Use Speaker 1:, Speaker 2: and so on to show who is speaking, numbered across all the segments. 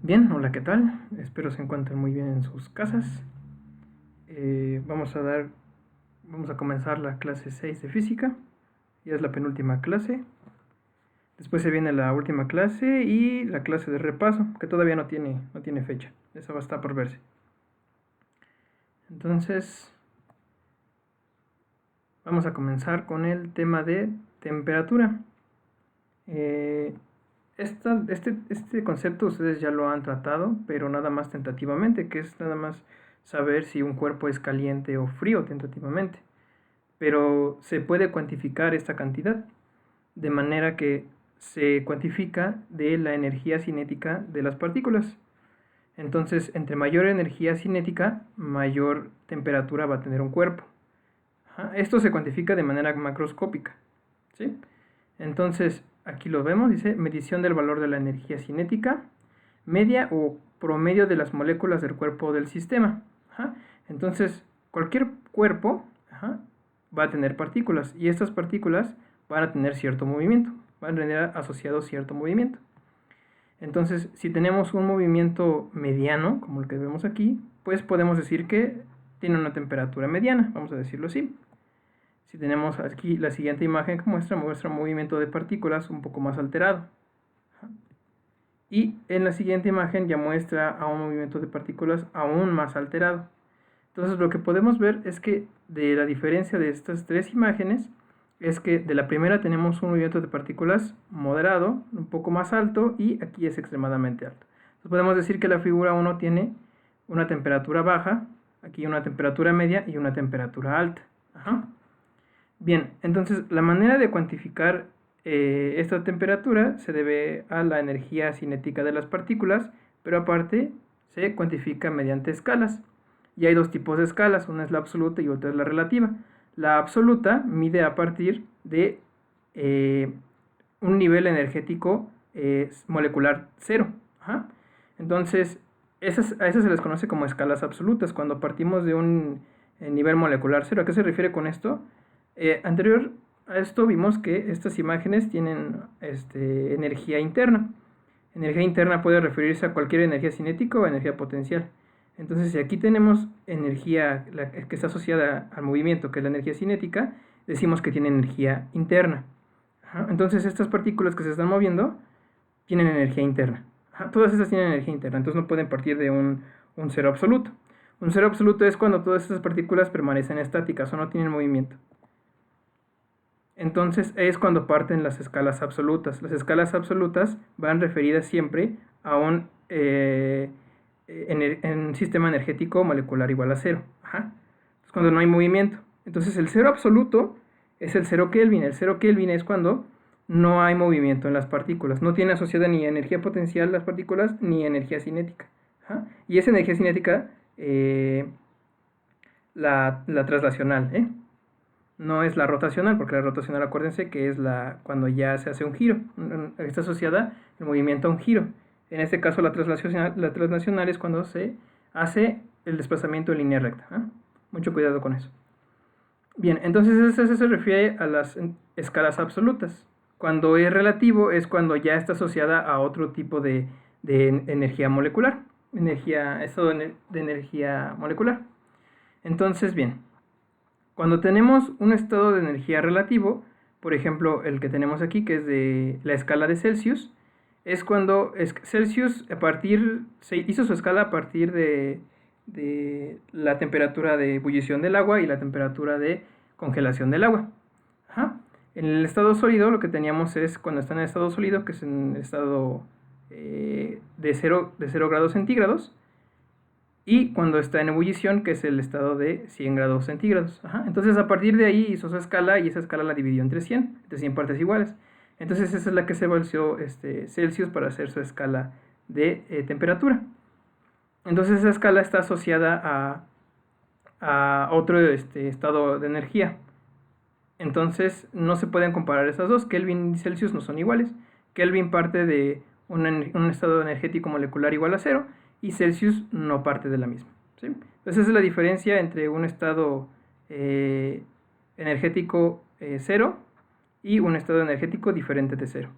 Speaker 1: Bien, hola, ¿qué tal? Espero se encuentren muy bien en sus casas. Vamos a comenzar la clase 6 de física. Ya es la penúltima clase. Después se viene la última clase y la clase de repaso, que todavía no tiene fecha. Esa va a estar por verse. Entonces, vamos a comenzar con el tema de temperatura. Este concepto ustedes ya lo han tratado, pero nada más tentativamente, que es nada más saber si un cuerpo es caliente o frío tentativamente. Pero se puede cuantificar esta cantidad, de manera que se cuantifica de la energía cinética de las partículas. Entonces, entre mayor energía cinética, mayor temperatura va a tener un cuerpo. Esto se cuantifica de manera macroscópica, ¿sí? Entonces, aquí lo vemos, dice medición del valor de la energía cinética media o promedio de las moléculas del cuerpo del sistema. Entonces, cualquier cuerpo va a tener partículas y estas partículas van a tener cierto movimiento, van a tener asociado cierto movimiento. Entonces, si tenemos un movimiento mediano, como el que vemos aquí, pues podemos decir que tiene una temperatura mediana, vamos a decirlo así. Si tenemos aquí la siguiente imagen que muestra un movimiento de partículas un poco más alterado. Y en la siguiente imagen ya muestra a un movimiento de partículas aún más alterado. Entonces lo que podemos ver es que de la diferencia de estas tres imágenes es que de la primera tenemos un movimiento de partículas moderado, un poco más alto, y aquí es extremadamente alto. Entonces podemos decir que la figura 1 tiene una temperatura baja, aquí una temperatura media y una temperatura alta. Bien, entonces la manera de cuantificar esta temperatura se debe a la energía cinética de las partículas, pero aparte se cuantifica mediante escalas. Y hay dos tipos de escalas, una es la absoluta y otra es la relativa. La absoluta mide a partir de un nivel energético molecular cero. Entonces, a esas se les conoce como escalas absolutas, cuando partimos de un nivel molecular cero. ¿A qué se refiere con esto? Anterior a esto vimos que estas imágenes tienen energía interna. Energía interna puede referirse a cualquier energía cinética o energía potencial. Entonces, si aquí tenemos energía que está asociada al movimiento, que es la energía cinética, decimos que tiene energía interna. Entonces, estas partículas que se están moviendo tienen energía interna. Todas estas tienen energía interna, entonces no pueden partir de un cero absoluto. Un cero absoluto es cuando todas estas partículas permanecen estáticas o no tienen movimiento. Entonces es cuando parten las escalas absolutas. Las escalas absolutas van referidas siempre a un sistema energético molecular igual a cero. Es cuando no hay movimiento. Entonces el cero absoluto es el 0 Kelvin. El 0 Kelvin es cuando no hay movimiento en las partículas. No tiene asociada ni energía potencial las partículas ni energía cinética. Y esa energía cinética, la traslacional, no es la rotacional, porque la rotacional, acuérdense que es cuando ya se hace un giro, está asociada el movimiento a un giro. En este caso la traslacional es cuando se hace el desplazamiento en línea recta. Mucho cuidado con eso. Bien, entonces eso se refiere a las escalas absolutas. Cuando es relativo es cuando ya está asociada a otro tipo de energía molecular, estado de energía molecular. Entonces, bien, cuando tenemos un estado de energía relativo, por ejemplo, el que tenemos aquí, que es de la escala de Celsius, es cuando Celsius se hizo su escala a partir de la temperatura de ebullición del agua y la temperatura de congelación del agua. En el estado sólido lo que teníamos es cuando está en el estado sólido, que es en el estado de 0 grados centígrados, y cuando está en ebullición, que es el estado de 100 grados centígrados. Entonces a partir de ahí hizo su escala y esa escala la dividió entre 100 partes iguales. Entonces esa es la que se volvió Celsius para hacer su escala de temperatura. Entonces esa escala está asociada a otro estado de energía. Entonces no se pueden comparar esas dos. Kelvin y Celsius no son iguales. Kelvin parte de un estado energético molecular igual a 0 y Celsius no parte de la misma. ¿Sí? Entonces esa es la diferencia entre un estado energético 0 y un estado energético diferente de 0.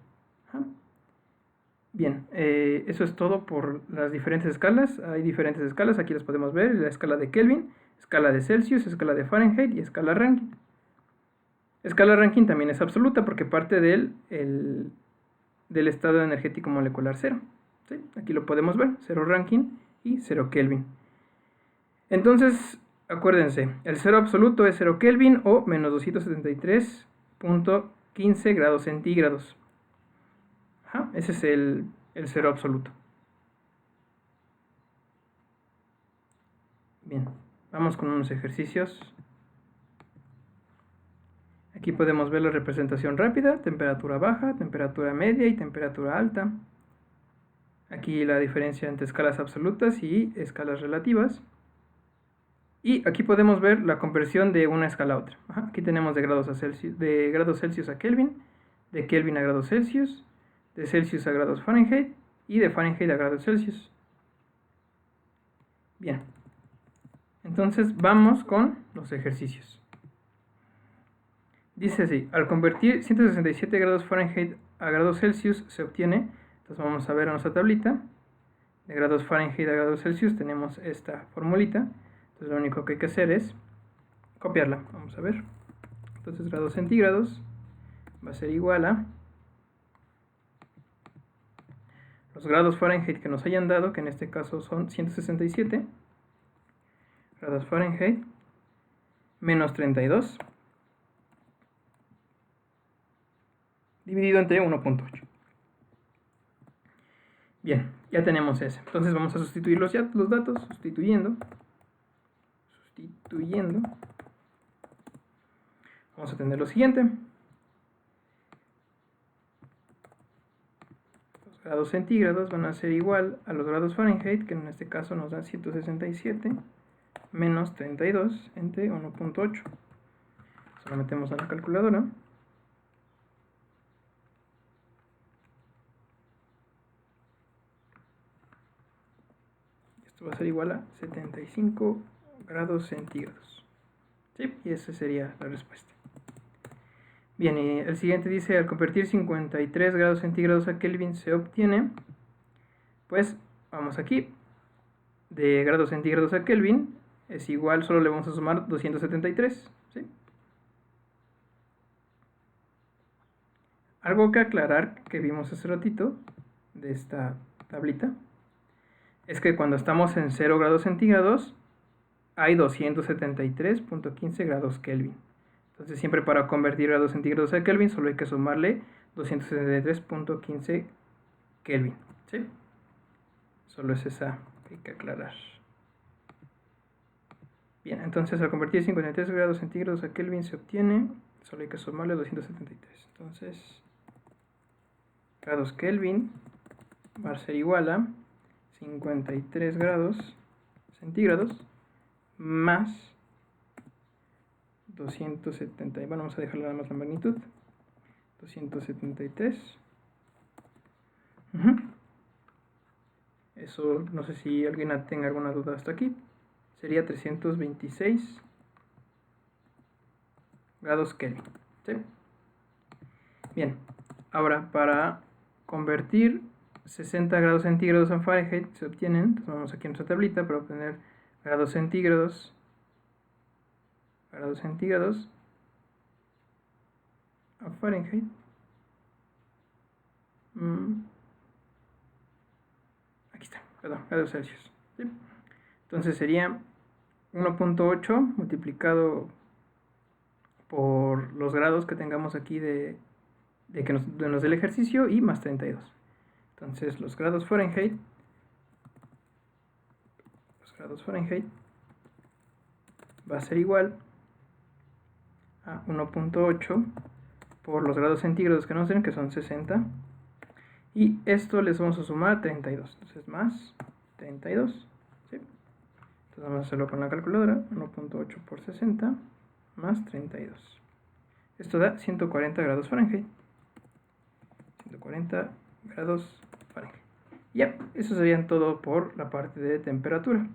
Speaker 1: Bien, eso es todo por las diferentes escalas. Hay diferentes escalas, aquí las podemos ver: la escala de Kelvin, escala de Celsius, escala de Fahrenheit y escala Rankine. Escala Rankine también es absoluta porque parte del estado energético molecular 0. ¿Sí? Aquí lo podemos ver: 0 Rankine y 0 Kelvin. Entonces, acuérdense, el 0 absoluto es 0 Kelvin o menos 273.15 grados centígrados. Ajá, ese es el 0 absoluto. Bien, vamos con unos ejercicios. Aquí podemos ver la representación rápida: temperatura baja, temperatura media y temperatura alta. Aquí la diferencia entre escalas absolutas y escalas relativas. Y aquí podemos ver la conversión de una escala a otra. Ajá, aquí tenemos de grados Celsius a Kelvin, de Kelvin a grados Celsius, de Celsius a grados Fahrenheit y de Fahrenheit a grados Celsius. Bien, entonces vamos con los ejercicios. Dice así: al convertir 167 grados Fahrenheit a grados Celsius se obtiene, entonces vamos a ver en nuestra tablita, de grados Fahrenheit a grados Celsius tenemos esta formulita. Entonces lo único que hay que hacer es copiarla. Vamos a ver. Entonces grados centígrados va a ser igual a los grados Fahrenheit que nos hayan dado, que en este caso son 167 grados Fahrenheit, menos 32, dividido entre 1.8. Bien, ya tenemos ese. Entonces vamos a sustituir los datos, sustituyendo. Vamos a tener lo siguiente: los grados centígrados van a ser igual a los grados Fahrenheit, que en este caso nos dan 167 menos 32 entre 1.8. Se lo metemos a la calculadora. Esto va a ser igual a 75 grados centígrados. ¿Sí? Y esa sería la respuesta. Bien, y el siguiente dice: al convertir 53 grados centígrados a Kelvin se obtiene, pues vamos aquí, de grados centígrados a Kelvin es igual, solo le vamos a sumar 273. ¿Sí? Algo que aclarar que vimos hace ratito de esta tablita es que cuando estamos en 0 grados centígrados hay 273.15 grados Kelvin. Entonces siempre para convertir grados centígrados a Kelvin solo hay que sumarle 273.15 Kelvin. ¿Sí? Solo es esa que hay que aclarar. Bien, entonces al convertir 53 grados centígrados a Kelvin se obtiene, solo hay que sumarle 273. Entonces, grados Kelvin va a ser igual a 53 grados centígrados más 270, bueno, vamos a dejarle nada más la magnitud, 273. Eso, no sé si alguien tenga alguna duda hasta aquí. Sería 326 grados Kelvin. ¿Sí? Bien, ahora para convertir 60 grados centígrados a Fahrenheit se obtienen, entonces vamos aquí a nuestra tablita para obtener grados centígrados a Fahrenheit. Aquí está, perdón, grados Celsius. ¿Sí? Entonces sería 1.8 multiplicado por los grados que tengamos aquí de que nos dé el ejercicio y más 32. Entonces los grados Fahrenheit va a ser igual a 1.8 por los grados centígrados que nos den, que son 60, y esto les vamos a sumar 32, entonces más 32. ¿Sí? Entonces vamos a hacerlo con la calculadora: 1.8 por 60 más 32. Esto da 140 grados Fahrenheit. 140 grados Fahrenheit. Ya, eso sería todo por la parte de temperatura.